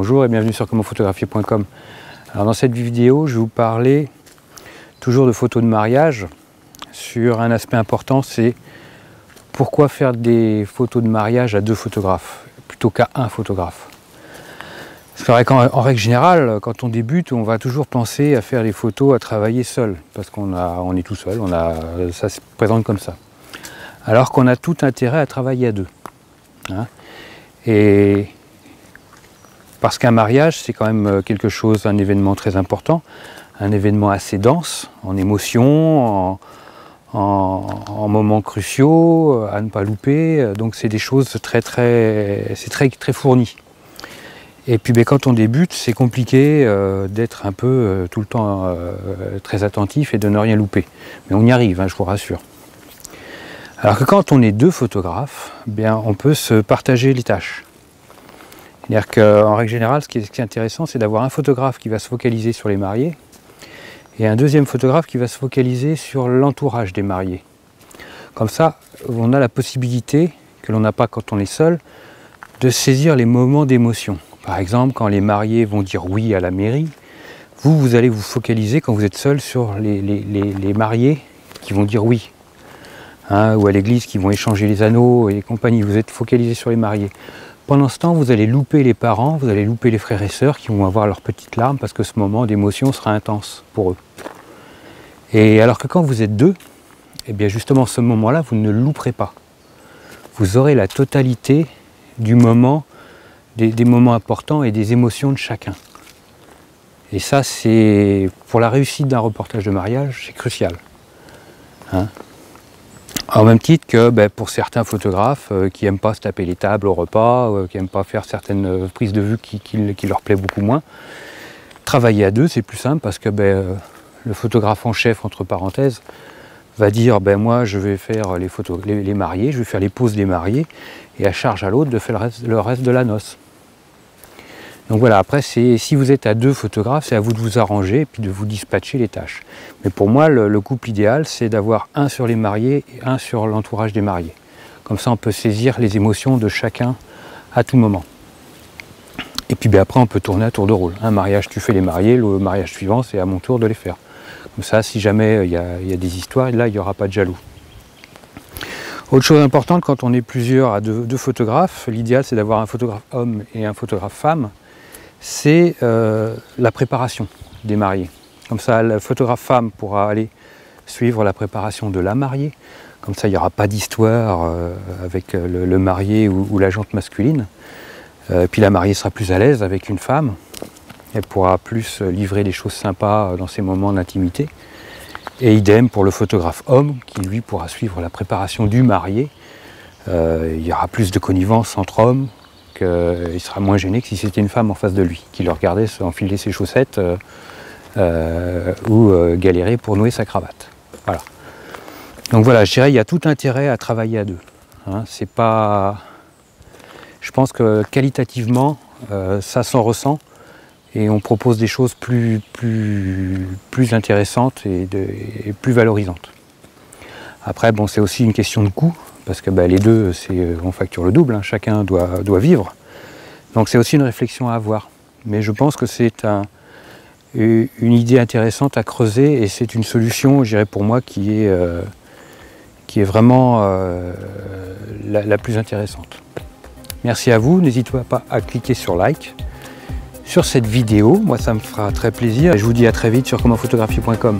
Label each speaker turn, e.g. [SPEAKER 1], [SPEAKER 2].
[SPEAKER 1] Bonjour et bienvenue sur commentphotographier.com. Alors dans cette vidéo, je vais vous parler toujours de photos de mariage sur un aspect important, c'est pourquoi faire des photos de mariage à deux photographes plutôt qu'à un photographe. C'est vrai qu'en règle générale, quand on débute, on va toujours penser à faire les photos, à travailler seul, parce qu'on est tout seul, ça se présente comme ça. Alors qu'on a tout intérêt à travailler à deux. Hein. Et parce qu'un mariage, c'est quand même quelque chose, un événement très important, un événement assez dense, en émotions, en moments cruciaux, à ne pas louper. Donc c'est des choses très fourni. Et puis quand on débute, c'est compliqué d'être un peu tout le temps très attentif et de ne rien louper. Mais on y arrive, hein, je vous rassure. Alors que quand on est deux photographes, bien, on peut se partager les tâches. C'est-à-dire qu'en règle générale, ce qui est intéressant, c'est d'avoir un photographe qui va se focaliser sur les mariés et un deuxième photographe qui va se focaliser sur l'entourage des mariés. Comme ça, on a la possibilité, que l'on n'a pas quand on est seul, de saisir les moments d'émotion. Par exemple, quand les mariés vont dire oui à la mairie, vous allez vous focaliser quand vous êtes seul sur les mariés qui vont dire oui. Hein, ou à l'église qui vont échanger les anneaux et compagnie, vous êtes focalisé sur les mariés. Pendant ce temps, vous allez louper les parents, vous allez louper les frères et sœurs qui vont avoir leurs petites larmes parce que ce moment d'émotion sera intense pour eux. Et alors que quand vous êtes deux, eh bien justement ce moment-là, vous ne le louperez pas. Vous aurez la totalité du moment, des moments importants et des émotions de chacun. Et ça, c'est pour la réussite d'un reportage de mariage, c'est crucial. Hein? En même titre que pour certains photographes qui n'aiment pas se taper les tables au repas, qui n'aiment pas faire certaines prises de vue qui leur plaît beaucoup moins, travailler à deux c'est plus simple parce que le photographe en chef, entre parenthèses, va dire moi je vais faire les mariés, je vais faire les poses des mariés et à charge à l'autre de faire le reste de la noce. Donc voilà, après si vous êtes à deux photographes, c'est à vous de vous arranger et puis de vous dispatcher les tâches. Mais pour moi, le couple idéal, c'est d'avoir un sur les mariés et un sur l'entourage des mariés. Comme ça, on peut saisir les émotions de chacun à tout moment. Et puis après, on peut tourner à tour de rôle. Un mariage, tu fais les mariés, le mariage suivant, c'est à mon tour de les faire. Comme ça, si jamais il y a des histoires, là, il n'y aura pas de jaloux. Autre chose importante, quand on est plusieurs à deux photographes, l'idéal, c'est d'avoir un photographe homme et un photographe femme. C'est la préparation des mariés. Comme ça, le photographe femme pourra aller suivre la préparation de la mariée. Comme ça, il n'y aura pas d'histoire avec le marié ou la jante masculine. Puis la mariée sera plus à l'aise avec une femme. Elle pourra plus livrer des choses sympas dans ses moments d'intimité. Et idem pour le photographe homme, qui lui pourra suivre la préparation du marié. Il y aura plus de connivence entre hommes. Il sera moins gêné que si c'était une femme en face de lui, qui le regardait enfiler ses chaussettes ou galérer pour nouer sa cravate. Voilà. Donc voilà, je dirais il y a tout intérêt à travailler à deux. Hein, c'est pas... Je pense que qualitativement, ça s'en ressent et on propose des choses plus intéressantes et plus valorisantes. Après, bon, c'est aussi une question de coût. Parce que les deux, on facture le double, hein, chacun doit vivre. Donc c'est aussi une réflexion à avoir. Mais je pense que c'est une idée intéressante à creuser et c'est une solution, je dirais pour moi, qui est vraiment la plus intéressante. Merci à vous, n'hésitez pas à cliquer sur like sur cette vidéo. Moi, ça me fera très plaisir. Et je vous dis à très vite sur commentphotographier.com.